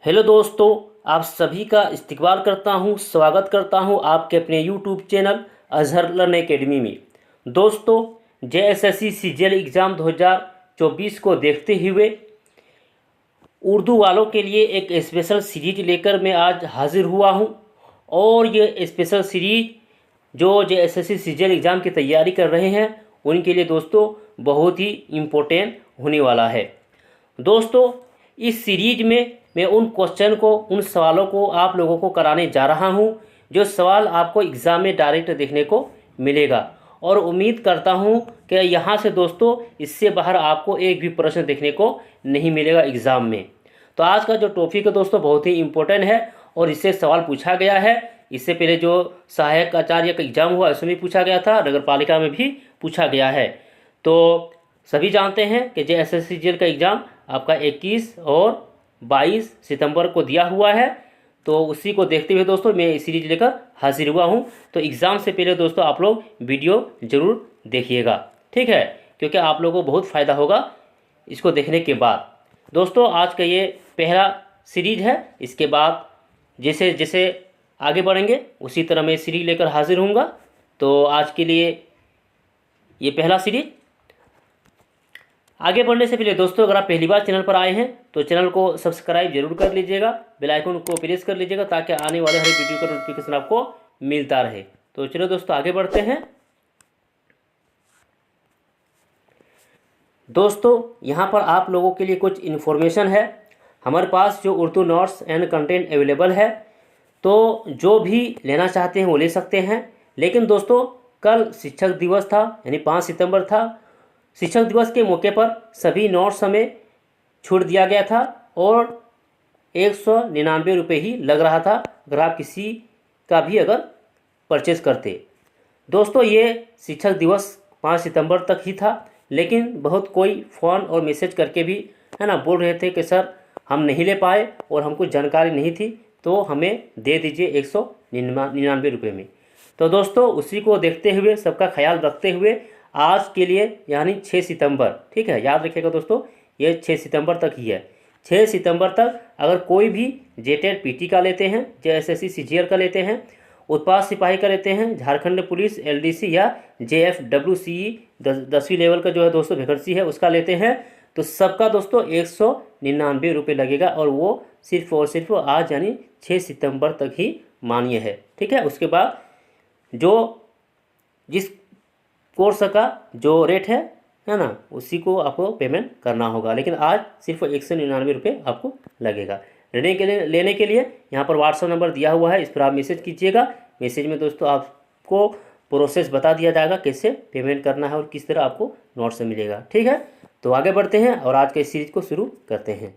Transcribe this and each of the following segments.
Hello दोस्तों, आप सभी का इस्तकबाल करता हूं, स्वागत करता हूं आपके अपने YouTube channel Azhar learn academy में। दोस्तों, जेएसएससी सीजीएल एग्ज़ाम 2024 को देखते हुए उर्दू वालों के लिए एक स्पेशल सीरीज लेकर मैं आज हाज़िर हुआ हूं। और ये स्पेशल सीरीज जो जेएसएससी सीजीएल एग्ज़ाम की तैयारी कर रहे हैं उनके लिए दोस्तों बहुत ही इम्पोर्टेंट होने वाला है। दोस्तों, इस सीरीज में मैं उन क्वेश्चन को, उन सवालों को आप लोगों को कराने जा रहा हूं जो सवाल आपको एग्ज़ाम में डायरेक्ट देखने को मिलेगा। और उम्मीद करता हूं कि यहां से दोस्तों इससे बाहर आपको एक भी प्रश्न देखने को नहीं मिलेगा एग्ज़ाम में। तो आज का जो टॉपिक है दोस्तों बहुत ही इम्पोर्टेंट है और इससे सवाल पूछा गया है। इससे पहले जो सहायक आचार्य का एग्ज़ाम हुआ उसमें भी पूछा गया था, नगर पालिका में भी पूछा गया है। तो सभी जानते हैं कि जेएसएससी सीजीएल का एग्ज़ाम आपका 21 और 22 सितंबर को दिया हुआ है। तो उसी को देखते हुए दोस्तों मैं इस सीरीज लेकर हाजिर हुआ हूं। तो एग्ज़ाम से पहले दोस्तों आप लोग वीडियो ज़रूर देखिएगा, ठीक है, क्योंकि आप लोगों को बहुत फ़ायदा होगा इसको देखने के बाद। दोस्तों, आज का ये पहला सीरीज है। इसके बाद जैसे जैसे आगे बढ़ेंगे उसी तरह मैं सीरीज लेकर हाजिर हूँगा। तो आज के लिए ये पहला सीरीज। आगे बढ़ने से पहले दोस्तों, अगर आप पहली बार चैनल पर आए हैं तो चैनल को सब्सक्राइब जरूर कर लीजिएगा, बेल आइकन को प्रेस कर लीजिएगा ताकि आने वाले हर वीडियो का नोटिफिकेशन आपको मिलता रहे। तो चलो दोस्तों आगे बढ़ते हैं। दोस्तों, यहाँ पर आप लोगों के लिए कुछ इन्फॉर्मेशन है। हमारे पास जो Urdu notes and content available है, तो जो भी लेना चाहते हैं वो ले सकते हैं। लेकिन दोस्तों, कल शिक्षक दिवस था, यानी 5 सितंबर था। शिक्षक दिवस के मौके पर सभी नोट्स हमें छूट दिया गया था और 199 रुपये ही लग रहा था अगर आप किसी का भी अगर परचेज़ करते। दोस्तों, ये शिक्षक दिवस 5 सितंबर तक ही था, लेकिन बहुत कोई फ़ोन और मैसेज करके भी है ना बोल रहे थे कि सर हम नहीं ले पाए और हमको जानकारी नहीं थी, तो हमें दे दीजिए 199 रुपये में। तो दोस्तों, उसी को देखते हुए, सबका ख्याल रखते हुए आज के लिए यानी 6 सितंबर, ठीक है, याद रखिएगा दोस्तों, ये 6 सितंबर तक ही है। 6 सितंबर तक अगर कोई भी जेटेड पीटी का लेते हैं, जेएसएससी सीजीएल का लेते हैं, उत्पाद सिपाही का लेते हैं, झारखंड पुलिस एलडीसी या जेएफडब्ल्यूसीई 10वीं लेवल का जो है दोस्तों वैकेंसी है उसका लेते हैं, तो सबका दोस्तों 199 रुपये लगेगा। और वो सिर्फ और सिर्फ आज यानी 6 सितंबर तक ही मान्य है, ठीक है। उसके बाद जो जिस कोर्स का जो रेट है ना, उसी को आपको पेमेंट करना होगा। लेकिन आज सिर्फ 199 रुपये आपको लगेगा। लेने के लिए यहाँ पर व्हाट्सएप नंबर दिया हुआ है, इस पर आप मैसेज कीजिएगा। मैसेज में दोस्तों आपको प्रोसेस बता दिया जाएगा कैसे पेमेंट करना है और किस तरह आपको नोट्स मिलेगा, ठीक है। तो आगे बढ़ते हैं और आज के इस सीरीज को शुरू करते हैं।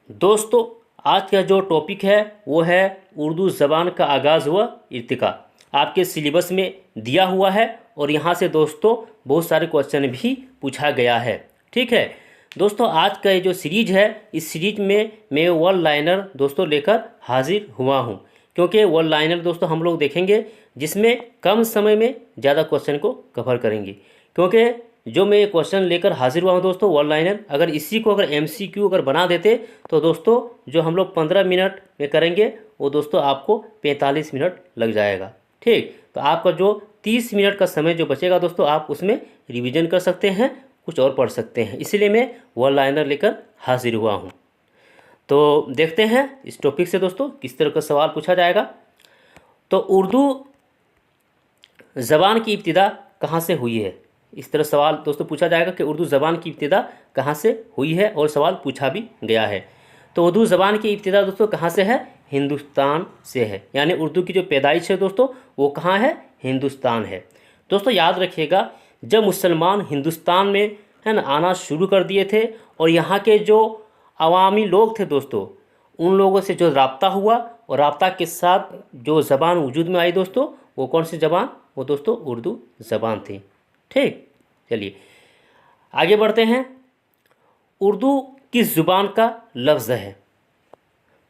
दोस्तों, आज का जो टॉपिक है वो है उर्दू ज़बान का आगाज़ व इर्तिका। आपके सिलेबस में दिया हुआ है और यहाँ से दोस्तों बहुत सारे क्वेश्चन भी पूछा गया है, ठीक है। दोस्तों, आज का ये जो सीरीज है, इस सीरीज में मैं वन लाइनर दोस्तों लेकर हाजिर हुआ हूँ, क्योंकि वन लाइनर दोस्तों हम लोग देखेंगे जिसमें कम समय में ज़्यादा क्वेश्चन को कवर करेंगे। क्योंकि जो मैं क्वेश्चन लेकर हाजिर हुआ हूँ दोस्तों वन लाइनर, अगर इसी को अगर एमसीक्यू अगर बना देते तो दोस्तों जो हम लोग 15 मिनट में करेंगे वो दोस्तों आपको 45 मिनट लग जाएगा, ठीक। तो आपका जो 30 मिनट का समय जो बचेगा दोस्तों आप उसमें रिवीजन कर सकते हैं, कुछ और पढ़ सकते हैं। इसीलिए मैं वन लाइनर लेकर हाजिर हुआ हूँ। तो देखते हैं इस टॉपिक से दोस्तों किस तरह का सवाल पूछा जाएगा। तो उर्दू ज़बान की इब्तिदा कहाँ से हुई है, इस तरह सवाल दोस्तों पूछा जाएगा कि उर्दू ज़बान की इब्तिदा कहाँ से हुई है, और सवाल पूछा भी गया है। तो उर्दू ज़बान की इब्तिदा दोस्तों कहाँ से है, हिंदुस्तान से है। यानी उर्दू की जो पैदाइश है दोस्तों वो कहाँ है, हिंदुस्तान है। दोस्तों याद रखिएगा, जब मुसलमान हिंदुस्तान में है ना आना शुरू कर दिए थे और यहाँ के जो अवामी लोग थे दोस्तों, उन लोगों से जो राब्ता हुआ और राब्ता के साथ जो ज़बान वजूद में आई दोस्तों, वो कौन सी ज़बान, वो दोस्तों उर्दू ज़बान थी, ठीक। चलिए आगे बढ़ते हैं। उर्दू किस ज़ुबान का लफ्ज़ है,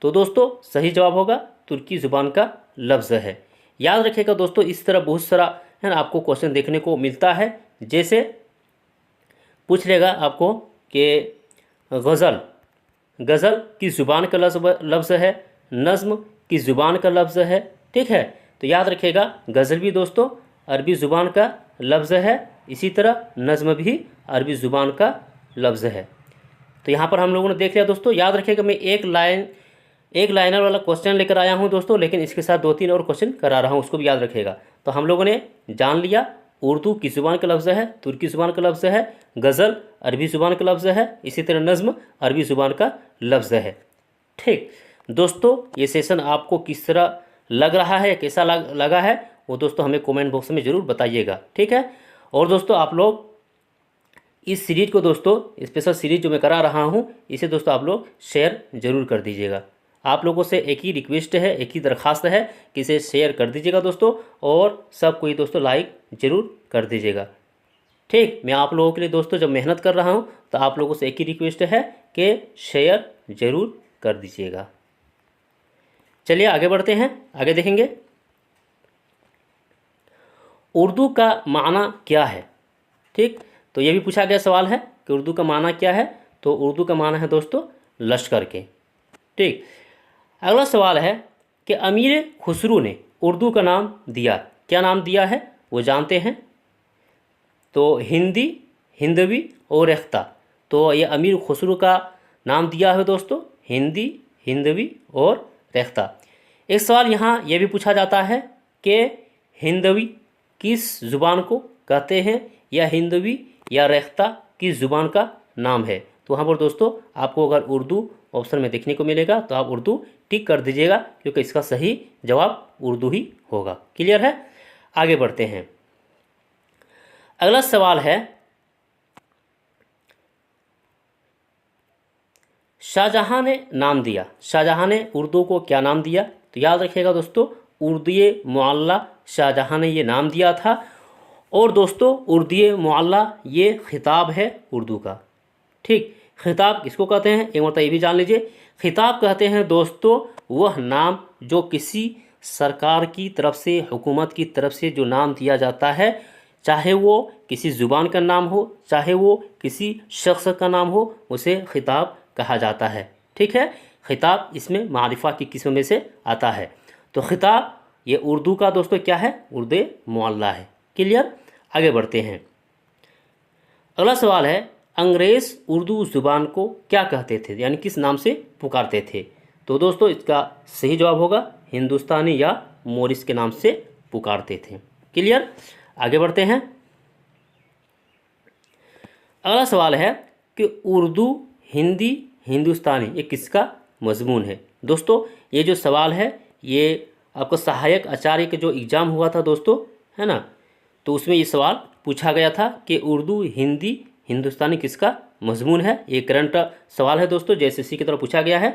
तो दोस्तों सही जवाब होगा तुर्की ज़ुबान का लफ्ज़ है। याद रखिएगा दोस्तों, इस तरह बहुत सारा है ना आपको क्वेश्चन देखने को मिलता है। जैसे पूछ लेगा आपको कि गज़ल गज़ल किस ज़ुबान का लफ्ज़ है, नज़्म किस ज़ुबान का लफ्ज़ है। ठीक है, तो याद रखिएगा गज़ल भी दोस्तों अरबी ज़ुबान का लफ्ज़ है, इसी तरह नज़्म भी अरबी ज़ुबान का लफ्ज़ है। तो यहाँ पर हम लोगों ने देख लिया दोस्तों। याद रखिएगा मैं एक लाइनर वाला क्वेश्चन लेकर आया हूँ दोस्तों, लेकिन इसके साथ 2-3 और क्वेश्चन करा रहा हूँ, उसको भी याद रखिएगा। तो हम लोगों ने जान लिया उर्दू किस ज़ुबान का लफ्ज़ है, तुर्की ज़ुबान का लफ्ज़ है, गज़ल अरबी ज़ुबान का लफ्ज़ है, इसी तरह नज़्म अरबी ज़ुबान का लफ्ज़ है। ठीक दोस्तों, ये सेशन आपको किस तरह लग रहा है, कैसा लगा है, वो दोस्तों हमें कमेंट बॉक्स में ज़रूर बताइएगा। ठीक है, और दोस्तों आप लोग इस सीरीज़ को दोस्तों स्पेशल सीरीज जो मैं करा रहा हूँ इसे दोस्तों आप लोग शेयर ज़रूर कर दीजिएगा। आप लोगों से एक ही रिक्वेस्ट है, एक ही दरख्वास्त है कि इसे शेयर कर दीजिएगा दोस्तों, और सब कोई दोस्तों लाइक ज़रूर कर दीजिएगा। ठीक, मैं आप लोगों के लिए दोस्तों जब मेहनत कर रहा हूँ तो आप लोगों से एक ही रिक्वेस्ट है कि शेयर ज़रूर कर दीजिएगा। चलिए आगे बढ़ते हैं, आगे देखेंगे उर्दू का माना क्या है। ठीक, तो ये भी पूछा गया सवाल है कि उर्दू का माना क्या है। तो उर्दू का माना है दोस्तों लश्कर के। ठीक, अगला सवाल है कि अमीर खुसरू ने उर्दू का नाम दिया, क्या नाम दिया है वो जानते हैं। तो हिंदी, हिंदवी और रेख्ता। तो ये अमीर खुसरू का नाम दिया है दोस्तों हिंदी, हिंदवी और रेख्ता। एक सवाल यहाँ ये भी पूछा जाता है कि हिंदवी किस ज़ुबान को कहते हैं, या हिंदवी या रेख्ता किस ज़ुबान का नाम है। तो वहाँ पर दोस्तों आपको अगर उर्दू ऑप्शन में देखने को मिलेगा तो आप उर्दू टिक कर दीजिएगा, क्योंकि इसका सही जवाब उर्दू ही होगा। क्लियर है, आगे बढ़ते हैं। अगला सवाल है शाहजहां ने नाम दिया, शाहजहां ने उर्दू को क्या नाम दिया। तो याद रखिएगा दोस्तों उर्दू मुअल्ला शाहजहां ने ये नाम दिया था। और दोस्तों उर्दू मुअल्ला ये खिताब है उर्दू का। ठीक, खिताब किसको कहते हैं एक मरतबा ये भी जान लीजिए। खिताब कहते हैं दोस्तों वह नाम जो किसी सरकार की तरफ से, हुकूमत की तरफ से जो नाम दिया जाता है, चाहे वो किसी ज़ुबान का नाम हो, चाहे वो किसी शख्स का नाम हो, उसे खिताब कहा जाता है। ठीक है, खिताब इसमें मारिफा की किस्म में से आता है। तो खिताब ये उर्दू का दोस्तों क्या है, उर्दू मुअल्ला है। क्लियर, आगे बढ़ते हैं। अगला सवाल है अंग्रेज़ उर्दू ज़ुबान को क्या कहते थे, यानी किस नाम से पुकारते थे। तो दोस्तों इसका सही जवाब होगा हिंदुस्तानी या मोरिस के नाम से पुकारते थे। क्लियर, आगे बढ़ते हैं। अगला सवाल है कि उर्दू, हिंदी, हिंदुस्तानी ये किसका मजमून है। दोस्तों ये जो सवाल है ये आपको सहायक आचार्य का जो एग्ज़ाम हुआ था दोस्तों, है ना, तो उसमें ये सवाल पूछा गया था कि उर्दू, हिंदी, हिंदुस्तानी किसका मजमून है। ये करंट सवाल है दोस्तों, JSSC की तरफ पूछा गया है।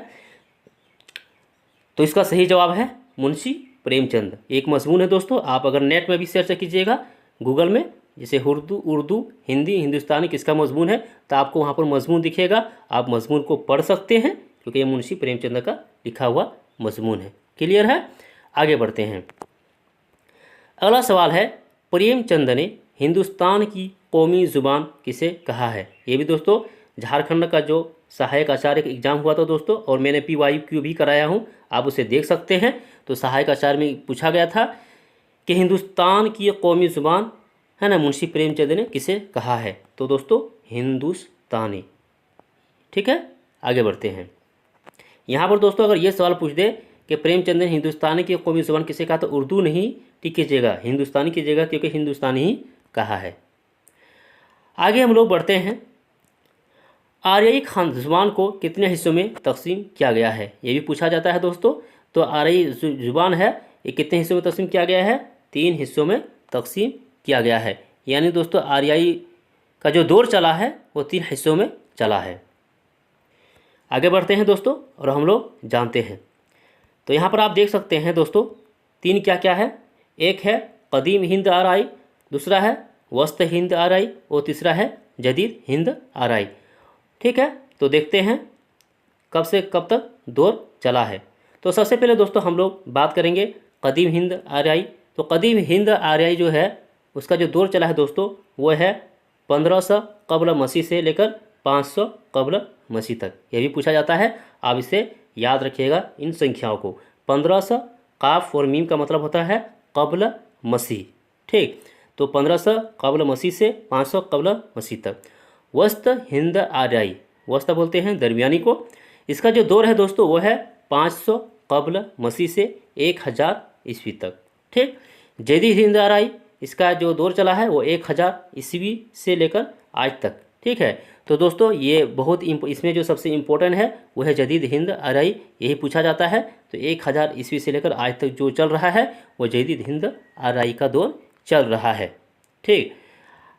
तो इसका सही जवाब है मुंशी प्रेमचंद। एक मजमून है दोस्तों, आप अगर नेट में भी सर्च कीजिएगा गूगल में, जैसे उर्दू, हिंदी, हिंदुस्तानी किसका मजमून है, तो आपको वहाँ पर मजमून दिखेगा। आप मजमून को पढ़ सकते हैं, क्योंकि ये मुंशी प्रेमचंद का लिखा हुआ मजमून है। क्लियर है, आगे बढ़ते हैं। अगला सवाल है प्रेमचंद ने हिंदुस्तान की कौमी ज़ुबान किसे कहा है। ये भी दोस्तों झारखंड का जो सहायक आचार्य का एग्ज़ाम हुआ था दोस्तों, और मैंने PYQ भी कराया हूँ, आप उसे देख सकते हैं। तो सहायक आचार्य में पूछा गया था कि हिंदुस्तान की कौमी ज़ुबान है ना मुंशी प्रेमचंद ने किसे कहा है। तो दोस्तों हिंदुस्तानी। ठीक है, आगे बढ़ते हैं। यहाँ पर दोस्तों अगर ये सवाल पूछ दे कि प्रेमचंद ने हिंदुस्तानी की कौमी ज़ुबान किसे कहा, तो उर्दू नहीं टिक कीजिएगा, हिंदुस्तानी कीजिएगा, क्योंकि हिंदुस्तानी ही कहा है। आगे हम लोग बढ़ते हैं। आर्याई खान ज़ुबान को कितने हिस्सों में तकसीम किया गया है, ये भी पूछा जाता है दोस्तों। तो आर्याई ज़ुबान है ये कितने हिस्सों में तकसीम किया गया है, 3 हिस्सों में तकसीम किया गया है। यानी दोस्तों आर्याई का जो दौर चला है वो 3 हिस्सों में चला है। आगे बढ़ते हैं दोस्तों और हम लोग जानते हैं। तो यहाँ पर आप देख सकते हैं दोस्तों 3 क्या क्या है। एक है कदीम हिंद आर्याई, दूसरा है वस्त हिंद आर्याई, और तीसरा है जदीद हिंद आर्याई। ठीक है, तो देखते हैं कब से कब तक दौर चला है। तो सबसे पहले दोस्तों हम लोग बात करेंगे कदीम हिंद आर्याई। तो कदीम हिंद आर्याई जो है उसका जो दौर चला है दोस्तों वो है 1500 कबल मसीह से लेकर 500 कब्ल मसीह तक, यह भी पूछा जाता है। आप इसे याद रखिएगा इन संख्याओं को। 1500 काफ और मीम का मतलब होता है कब्ल मसीह, ठीक। तो 1500 कब्ल मसीह से 500 कब्ल मसीह तक। वस्त हिंद आर्याई, वस्त बोलते हैं दरमियानी को। इसका जो दौर है दोस्तों वो है 500 कब्ल मसीह से 1000 ईस्वी तक, ठीक। जदीद हिंद आर्याई, इसका जो दौर चला है वो 1000 ईस्वी से लेकर आज तक, ठीक है। तो दोस्तों ये बहुत इसमें जो सबसे इम्पोर्टेंट है वो है जदीद हिंद आर्याई, यही पूछा जाता है। तो 1000 ईस्वी से लेकर आज तक जो चल रहा है वो जदीद हिंद आर्याई का दौर चल रहा है, ठीक।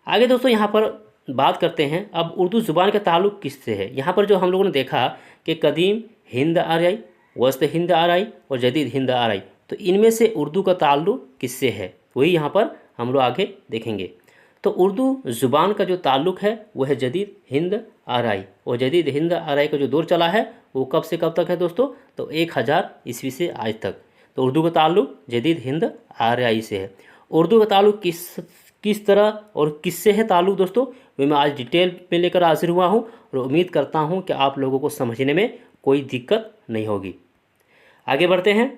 आगे दोस्तों यहाँ पर बात करते हैं अब उर्दू ज़ुबान का ताल्लुक़ किससे है। यहाँ पर जो हम लोगों ने देखा कि कदीम हिंद आर्याई, वस्त हिंद आर्याई और जदीद हिंद आर्याई, तो इनमें से उर्दू का ताल्लुक़ किससे है वही यहाँ पर हम लोग आगे देखेंगे। तो उर्दू ज़ुबान का जो ताल्लुक़ है वो है जदीद हिंद आर्याई, और जदीद हिंद आर्याई का जो दौर चला है वो कब से कब तक है दोस्तों, तो 1000 ईस्वी से आज तक। तो उर्दू का ताल्लुक़ जदीद हिंद आर्याई से है। उर्दू का ताल्लुक़ किस तरह और किससे है ताल्लुक़ दोस्तों, वो मैं आज डिटेल में लेकर हाजिर हुआ हूँ, और उम्मीद करता हूँ कि आप लोगों को समझने में कोई दिक्कत नहीं होगी। आगे बढ़ते हैं।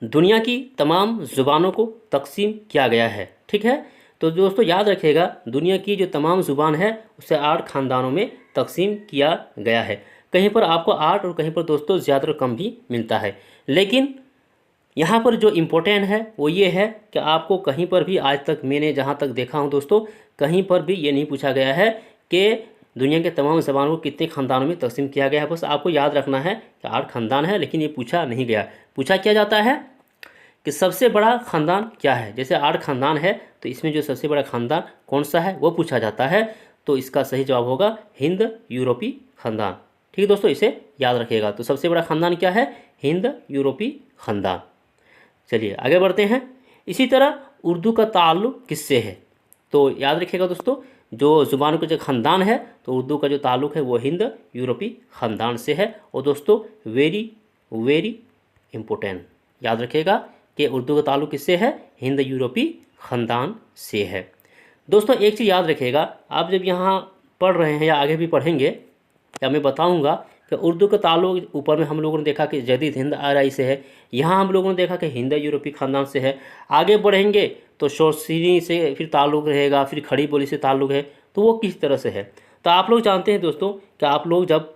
दुनिया की तमाम ज़ुबानों को तकसीम किया गया है, ठीक है। तो दोस्तों याद रखिएगा दुनिया की जो तमाम ज़ुबान है उसे 8 ख़ानदानों में तकसीम किया गया है। कहीं पर आपको 8 और कहीं पर दोस्तों ज़्यादा कम भी मिलता है, लेकिन यहाँ पर जो इम्पोर्टेंट है वो ये है कि आपको कहीं पर भी आज तक मैंने जहाँ तक देखा हूँ दोस्तों, कहीं पर भी ये नहीं पूछा गया है कि दुनिया के तमाम ज़बानों को कितने ख़ानदानों में तकसीम किया गया है। बस आपको याद रखना है कि 8 ख़ानदान है, लेकिन ये पूछा नहीं गया। पूछा क्या जाता है कि सबसे बड़ा ख़ानदान क्या है। जैसे 8 ख़ानदान है तो इसमें जो सबसे बड़ा ख़ानदान कौन सा है वो पूछा जाता है। तो इसका सही जवाब होगा हिंद यूरोपी ख़ानदान, ठीक है दोस्तों, इसे याद रखिएगा। तो सबसे बड़ा ख़ानदान क्या है, हिंद यूरोपी ख़ानदान। चलिए आगे बढ़ते हैं। इसी तरह उर्दू का ताल्लुक़ किससे है, तो याद रखिएगा दोस्तों जो ज़ुबान का जो ख़ानदान है तो उर्दू का जो ताल्लुक़ है वो हिंद यूरोपी ख़ानदान से है। और दोस्तों वेरी वेरी इम्पोर्टेंट, याद रखिएगा कि उर्दू का ताल्लुक़ किससे है, हिंद यूरोपी ख़ानदान से है। दोस्तों एक चीज़ याद रखिएगा, आप जब यहाँ पढ़ रहे हैं या आगे भी पढ़ेंगे या मैं बताऊँगा कि उर्दू का ताल्लुक़ ऊपर में हम लोगों ने देखा कि जदीद हिंद आर्याई से है, यहाँ हम लोगों ने देखा कि हिंद यूरोपी ख़ानदान से है। आगे बढ़ेंगे तो शोरसीनी से फिर ताल्लुक़ रहेगा, फिर खड़ी बोली से ताल्लुक़ है, तो वो किस तरह से है। तो आप लोग जानते हैं दोस्तों कि आप लोग जब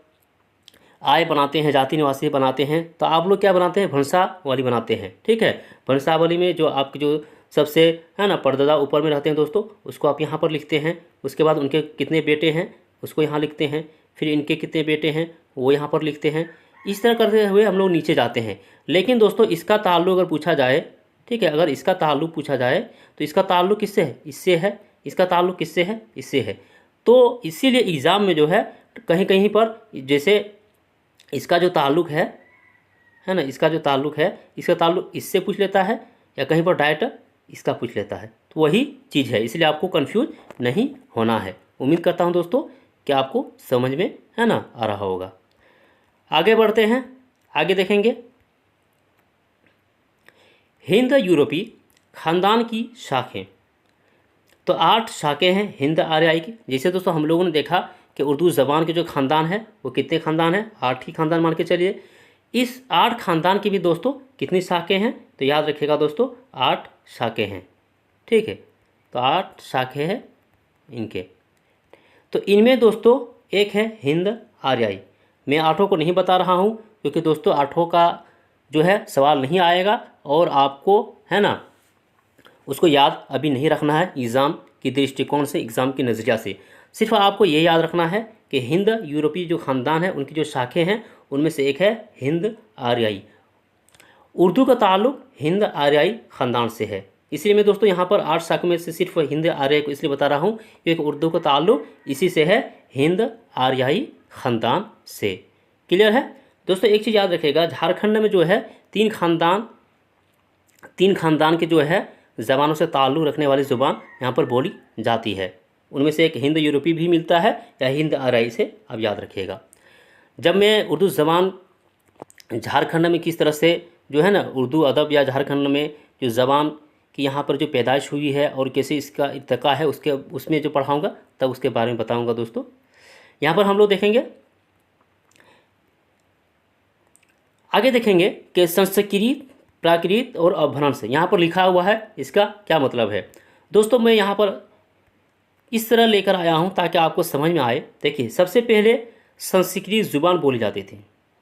आय बनाते हैं, जाति निवासी बनाते हैं, तो आप लोग क्या बनाते हैं, वंशावली बनाते हैं, ठीक है। वंशावली में जो आपके जो सबसे है ना परदादा ऊपर में रहते हैं दोस्तों, उसको आप यहाँ पर लिखते हैं। उसके बाद उनके कितने बेटे हैं उसको यहाँ लिखते हैं, फिर इनके कितने बेटे हैं वो यहाँ पर लिखते हैं। इस तरह करते हुए हम लोग नीचे जाते हैं। लेकिन दोस्तों इसका ताल्लुक़ अगर पूछा जाए, ठीक है, अगर इसका ताल्लुक़ पूछा जाए तो इसका ताल्लुक़ किससे है, इससे है। इसका ताल्लुक़ किससे है, इससे है। तो इसीलिए एग्ज़ाम में जो है कहीं कहीं पर जैसे इसका जो ताल्लुक़ है ना, इसका जो ताल्लुक़ है, इसका ताल्लुक़ इससे पूछ लेता है या कहीं पर डायरेक्ट इसका पूछ लेता है, तो वही चीज़ है। इसलिए आपको कंफ्यूज नहीं होना है। उम्मीद करता हूँ दोस्तों कि आपको समझ में है ना आ रहा होगा। आगे बढ़ते हैं, आगे देखेंगे। हिंद यूरोपी ख़ानदान की शाखें, तो 8 शाखें हैं हिंद आर्याई की। जैसे दोस्तों हम लोगों ने देखा कि उर्दू ज़बान के जो ख़ानदान है वो कितने ख़ानदान हैं, 8 ही ख़ानदान मान के चलिए। इस 8 ख़ानदान की भी दोस्तों कितनी शाखें हैं, तो याद रखिएगा दोस्तों 8 शाखें हैं, ठीक है। तो 8 शाखें हैं इनके। तो इनमें दोस्तों एक है हिंद आर्याई। मैं 8 को नहीं बता रहा हूँ क्योंकि दोस्तों 8 का जो है सवाल नहीं आएगा और आपको है ना उसको याद अभी नहीं रखना है एग्ज़ाम की दृष्टिकोण से, एग्ज़ाम के नज़रिया से। सिर्फ आपको ये याद रखना है कि हिंद यूरोपी जो ख़ानदान है उनकी जो शाखें हैं उनमें से एक है हिंद आर्याई। उर्दू का ताल्लुक़ हिंद आर्याई ख़ानदान से है। इसलिए मैं दोस्तों यहाँ पर 8 शाखों में से सिर्फ हिंद आर्याई को इसलिए बता रहा हूँ क्योंकि उर्दू का ताल्लुक़ इसी से है, हिंद आर्याई ख़ानदान से। क्लियर है दोस्तों। एक चीज़ याद रखिएगा, झारखंड में जो है 3 ख़ानदान के जो है ज़बानों से ताल्लुक़ रखने वाली ज़ुबान यहाँ पर बोली जाती है। उनमें से एक हिंद यूरोपी भी मिलता है या हिंद आर्याई से, आप याद रखिएगा। जब मैं उर्दू ज़बान झारखंड में किस तरह से जो है ना उर्दू अदब या झारखंड में जो ज़बान की यहाँ पर जो पैदाइश हुई है और कैसे इसका इर्तिका है उसमें जो पढ़ाऊँगा तब उसके बारे में बताऊँगा दोस्तों। यहाँ पर हम लोग देखेंगे, आगे देखेंगे कि संस्कृत, प्राकृत और अपभ्रंश यहाँ पर लिखा हुआ है, इसका क्या मतलब है। दोस्तों मैं यहाँ पर इस तरह लेकर आया हूँ ताकि आपको समझ में आए। देखिए, सबसे पहले संस्कृत ज़ुबान बोली जाती थी,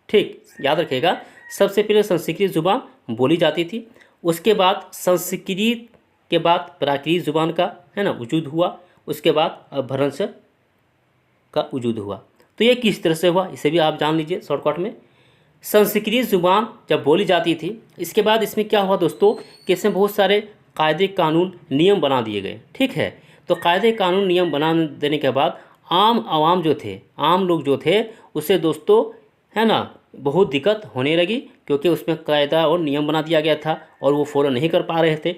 ठीक, याद रखिएगा, सबसे पहले संस्कृत ज़ुबान बोली जाती थी। उसके बाद संस्कृत के बाद प्राकृत ज़ुबान का, है ना, वजूद हुआ। उसके बाद अपभ्रंश का वजूद हुआ। तो ये किस तरह से हुआ, इसे भी आप जान लीजिए शॉर्टकट में। संस्कृत ज़ुबान जब बोली जाती थी, इसके बाद इसमें क्या हुआ दोस्तों कि इसमें बहुत सारे कायदे कानून नियम बना दिए गए, ठीक है। तो कायदे कानून नियम बना देने के बाद आम आवाम जो थे, आम लोग जो थे, उससे दोस्तों, है ना, बहुत दिक्कत होने लगी, क्योंकि उसमें कायदा और नियम बना दिया गया था और वो फॉलो नहीं कर पा रहे थे।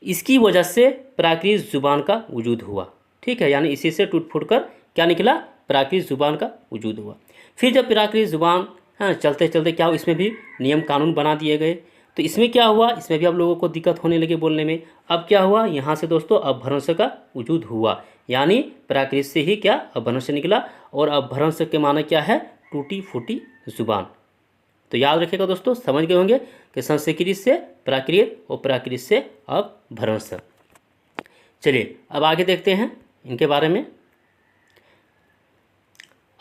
इसकी वजह से प्राकृत ज़ुबान का वजूद हुआ, ठीक है, यानी इसी से टूट फूट कर क्या निकला, प्राकृत ज़ुबान का वजूद हुआ। फिर जब प्राकृत ज़ुबान, हाँ, चलते चलते क्या हुआ, इसमें भी नियम कानून बना दिए गए। तो इसमें क्या हुआ, इसमें भी अब लोगों को दिक्कत होने लगी बोलने में। अब क्या हुआ, यहाँ से दोस्तों अपभ्रंश का वजूद हुआ, यानी प्राकृत से ही क्या अपभ्रंश निकला। और अपभ्रंश के माना क्या है, टूटी फूटी ज़ुबान। तो याद रखिएगा दोस्तों, समझ गए होंगे कि संस्कृत से प्राकृत और प्राकृत से अपभ्रंश। चलिए अब आगे देखते हैं इनके बारे में।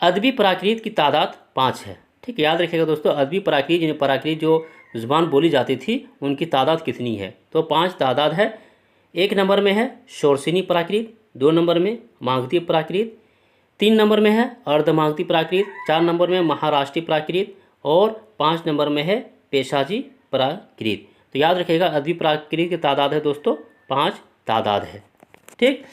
अदबी प्राकृत की तादाद 5 है, ठीक है, याद रखिएगा दोस्तों, अदबी प्राकृत यानी प्राकृत जो ज़ुबान बोली जाती थी उनकी तादाद कितनी है, तो 5 तादाद है। 1 नंबर में है शोरसिनी प्राकृत, 2 नंबर में मागधी प्राकृत, 3 नंबर में है अर्धमागधी प्राकृत, 4 नंबर में महाराष्ट्रीय प्राकृत और 5 नंबर में है पेशाजी प्राकृत। तो याद रखिएगा अदबी प्राकृत की तादाद है दोस्तों 5 तादाद है, ठीक।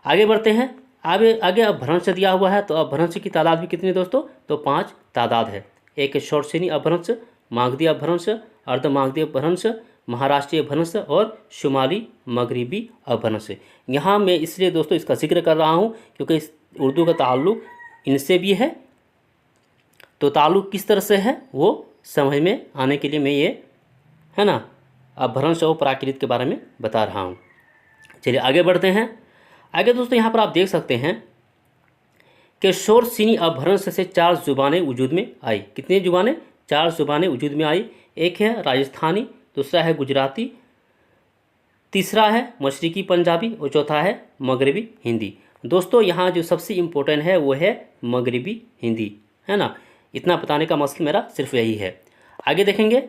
आगे बढ़ते हैं, आगे अपभ्रंश दिया हुआ है, तो अपभ्रंश की तादाद भी कितनी दोस्तों, तो 5 तादाद है। एक शोरसिनी अपभ्रंश, मागधी अपभ्रंश, अर्धमागधी अपभ्रंश, महाराष्ट्रीय अपभ्रंश और शुमाली मगरिबी अपभ्रंश। यहाँ मैं इसलिए दोस्तों इसका जिक्र कर रहा हूँ क्योंकि इस उर्दू का ताल्लुक इनसे भी है। तो ताल्लुक किस तरह से है वो समझ में आने के लिए मैं ये, है ना, अपभ्रंश और प्राकृत के बारे में बता रहा हूँ। चलिए आगे बढ़ते हैं। आगे दोस्तों यहाँ पर आप देख सकते हैं कि शोरसिनी अपभ्रंश से 4 ज़ुबानें वजूद में आई। कितनी ज़ुबानें, 4 ज़ुबानें वजूद में आई। एक है राजस्थानी, दूसरा है गुजराती, तीसरा है मशरिकी पंजाबी और चौथा है मगरबी हिंदी। दोस्तों यहाँ जो सबसे इम्पोर्टेंट है वो है मगरबी हिंदी, है ना, इतना बताने का मकसद मेरा सिर्फ यही है। आगे देखेंगे,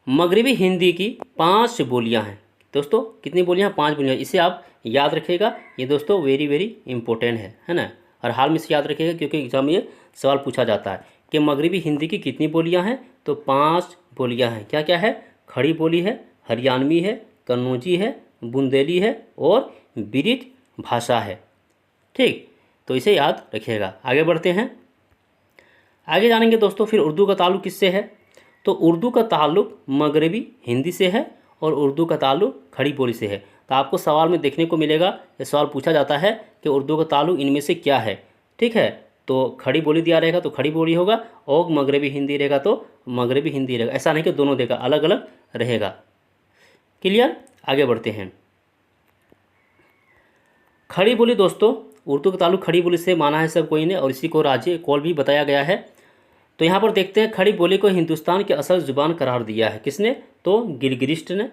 मगरबी हिंदी की 5 बोलियां हैं दोस्तों। कितनी बोलियां, 5 बोलियां। इसे आप याद रखिएगा, ये दोस्तों वेरी वेरी इंपॉर्टेंट है ना, हर हाल में इसे याद रखिएगा क्योंकि एग्जाम में ये सवाल पूछा जाता है कि मगरबी हिंदी की कितनी बोलियां हैं, तो 5 बोलियां हैं। क्या क्या है, खड़ी बोली है, हरियाणवी है, कन्नौजी है, बुंदेली है और बिरिट भाषा है, ठीक। तो इसे याद रखिएगा। आगे बढ़ते हैं, आगे जानेंगे दोस्तों फिर उर्दू का ताल्लुक किससे है। तो उर्दू का ताल्लुक मगरबी हिंदी से है और उर्दू का ताल्लुक खड़ी बोली से है। तो आपको सवाल में देखने को मिलेगा, ये सवाल पूछा जाता है कि उर्दू का ताल्लुक इनमें से क्या है, ठीक है। तो खड़ी बोली दिया रहेगा तो खड़ी बोली होगा और मगरबी हिंदी रहेगा तो मगरबी हिंदी रहेगा। ऐसा नहीं कि दोनों देगा, अलग अलग रहेगा। क्लियर, आगे बढ़ते हैं। खड़ी बोली दोस्तों, उर्दू का ताल्लुक खड़ी बोली से माना है सब कोई ने, और इसी को राज्य कौल भी बताया गया है। तो यहाँ पर देखते हैं, खड़ी बोली को हिंदुस्तान की असल ज़ुबान करार दिया है किसने, तो गिलगिरिस्ट ने,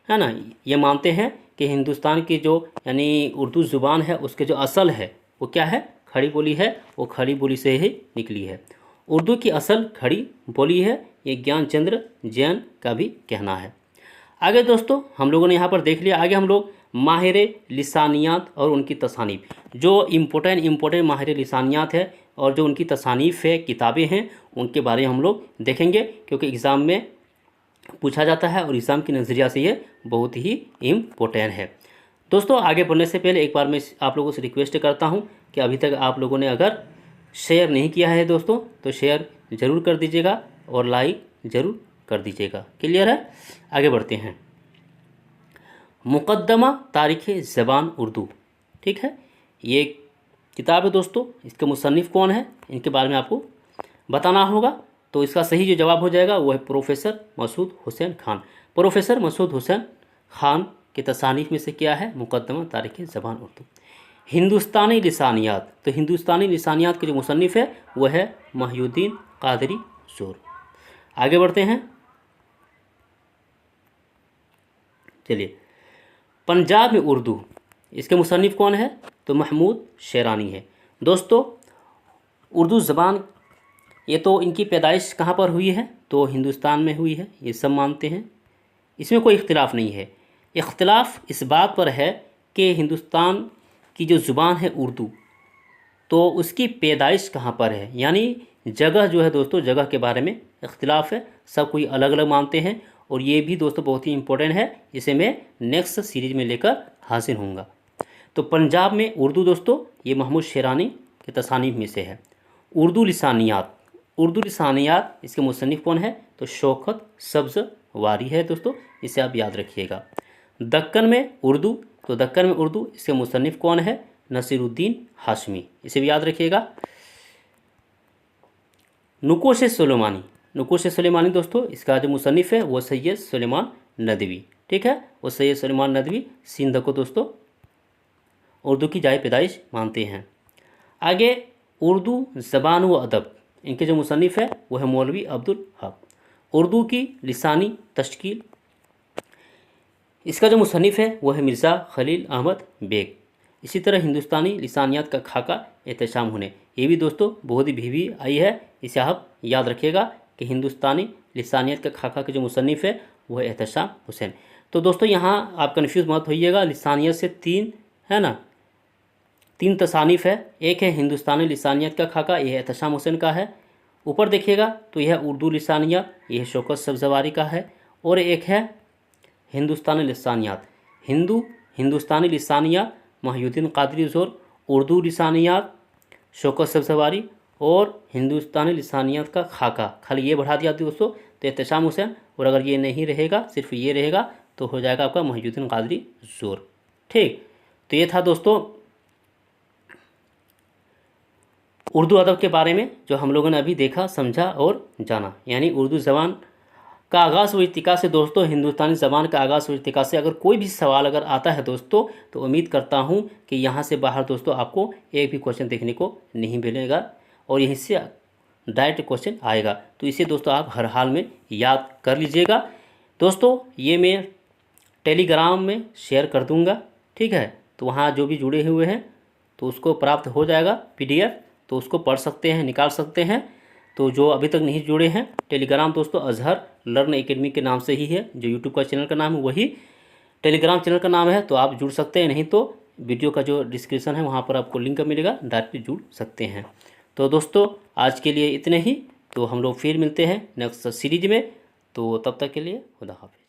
है ना। ये मानते हैं कि हिंदुस्तान की जो यानी उर्दू ज़ुबान है उसके जो असल है वो क्या है, खड़ी बोली है, वो खड़ी बोली से ही निकली है। उर्दू की असल खड़ी बोली है, ये ज्ञानचंद्र जैन का भी कहना है। आगे दोस्तों हम लोगों ने यहाँ पर देख लिया। आगे हम लोग माहिर लिसानियात और उनकी तसानीफ, जो इम्पोर्टेंट माहिर लिसानियात है और जो उनकी तसानीफ है, किताबें हैं, उनके बारे में हम लोग देखेंगे क्योंकि एग्ज़ाम में पूछा जाता है और एग्ज़ाम के नज़रिया से ये बहुत ही इम्पोर्टेंट है। दोस्तों आगे बढ़ने से पहले एक बार मैं आप लोगों से रिक्वेस्ट करता हूँ कि अभी तक आप लोगों ने अगर शेयर नहीं किया है दोस्तों तो शेयर ज़रूर कर दीजिएगा और लाइक ज़रूर कर दीजिएगा। क्लियर है, आगे बढ़ते हैं। मुक़द्दमा तारीख़ ज़बान उर्दू, ठीक है, ये किताब है दोस्तों। इसके मुसन्निफ़ कौन है इनके बारे में आपको बताना होगा। तो इसका सही जो जवाब हो जाएगा वो है प्रोफेसर मसूद हुसैन खान। प्रोफेसर मसूद हुसैन खान की तसानीफ में से क्या है, मुक़द्दमा तारीख़ ज़बान उर्दू। हिंदुस्तानी लिसानियात, तो हिंदुस्तानी लिसानियात के जो मुसन्निफ़ है वह है महिउद्दीन कादरी ज़ोर। आगे बढ़ते हैं। चलिए, पंजाब में उर्दू, इसके मुसन्निफ़ कौन है? तो महमूद शेरानी है। दोस्तों, उर्दू ज़बान ये तो इनकी पैदाइश कहाँ पर हुई है? तो हिंदुस्तान में हुई है, ये सब मानते हैं, इसमें कोई इख्तिलाफ़ नहीं है। इख्तिलाफ़ इस बात पर है कि हिंदुस्तान की जो ज़ुबान है उर्दू, तो उसकी पैदाइश कहाँ पर है, यानी जगह जो है दोस्तों, जगह के बारे में इख्तिलाफ़ है, सब कोई अलग अलग मानते हैं। और ये भी दोस्तों बहुत ही इम्पोर्टेंट है, इसे मैं नेक्स्ट सीरीज़ में लेकर हाजिर होऊंगा। तो पंजाब में उर्दू दोस्तों, ये महमूद शेरानी के तसानीफ में से है। उर्दू लिसानियात, उर्दू लिसानियात इसके मुसन्निफ़ कौन है? तो शौकत सब्ज़ वारी है दोस्तों, इसे आप याद रखिएगा। दक्कन में उर्दू, तो दक्कन में उर्दू इसके मुसन्निफ़ कौन है? नसीरुद्दीन हाशमी, इसे भी याद रखिएगा। नुकोश सुलेमानी, नुकोश सुलेमानी दोस्तों, इसका जो मुसन्निफ़ है वो सैयद सुलेमान नदवी, ठीक है, वो सैयद सुलेमान नदवी सिंध को दोस्तों उर्दू की जाए पैदाइश मानते हैं। आगे उर्दू ज़बान व अदब, इनके जो मुसन्निफ़ है वो है मौलवी अब्दुल हक। उर्दू की लिसानी तश्कील, इसका जो मुसन्निफ़ है वो है मिर्ज़ा खलील अहमद बेग। इसी तरह हिंदुस्तानी लिसानियात का खाका एहतशाम हुनैन, ये भी दोस्तों बहुत ही भी आई है, इसे आप याद रखिएगा कि हिंदुस्तानी लिसानियात का खाका के जो मुसन्निफ़ है वो है एहतशाम हुसैन। तो दोस्तों यहाँ आप कन्फ्यूज़ मत होइएगा, लिसानियत से तीन है ना, तीन तसानीफ़ है। एक है हिंदुस्तानी लिसानियत का खाका, यह एहतशाम हुसैन का है। ऊपर देखिएगा तो यह उर्दू लिसानियत, यह शौकत सब्ज़वारी का है। और एक है हिंदुस्तानी लिसानियात, हिंदुस्तानी लिसानियात महिउद्दीन कादरी ज़ोर, उर्दू लिसानियात शौकत सब्ज़वारी, और हिंदुस्तानी लिसानियात का खाका, खाली ये बढ़ा दिया दोस्तों तो एहतशाम हुसैन। और अगर ये नहीं रहेगा, सिर्फ ये रहेगा, तो हो जाएगा आपका महिउद्दीन कादरी ज़ोर। ठीक, तो ये था दोस्तों उर्दू अदब के बारे में जो हम लोगों ने अभी देखा, समझा और जाना। यानी उर्दू ज़बान का आगाज़ व इर्तिका से दोस्तों, हिंदुस्तानी ज़बान का आगाज़ व इर्तिका से अगर कोई भी सवाल अगर आता है दोस्तों, तो उम्मीद करता हूँ कि यहाँ से बाहर दोस्तों आपको एक भी क्वेश्चन देखने को नहीं मिलेगा और यहीं से डायरेक्ट क्वेश्चन आएगा। तो इसे दोस्तों आप हर हाल में याद कर लीजिएगा। दोस्तों ये मैं टेलीग्राम में शेयर कर दूँगा, ठीक है, तो वहाँ जो भी जुड़े हुए हैं तो उसको प्राप्त हो जाएगा PDF, तो उसको पढ़ सकते हैं, निकाल सकते हैं। तो जो अभी तक नहीं जुड़े हैं, टेलीग्राम दोस्तों अजहर लर्न एकेडमी के नाम से ही है, जो यूट्यूब का चैनल का नाम है वही टेलीग्राम चैनल का नाम है, तो आप जुड़ सकते हैं। नहीं तो वीडियो का जो डिस्क्रिप्शन है वहाँ पर आपको लिंक मिलेगा, डायरेक्टली जुड़ सकते हैं। तो दोस्तों आज के लिए इतने ही, तो हम लोग फिर मिलते हैं नेक्स्ट सीरीज में। तो तब तक के लिए खुदा हाफिज़।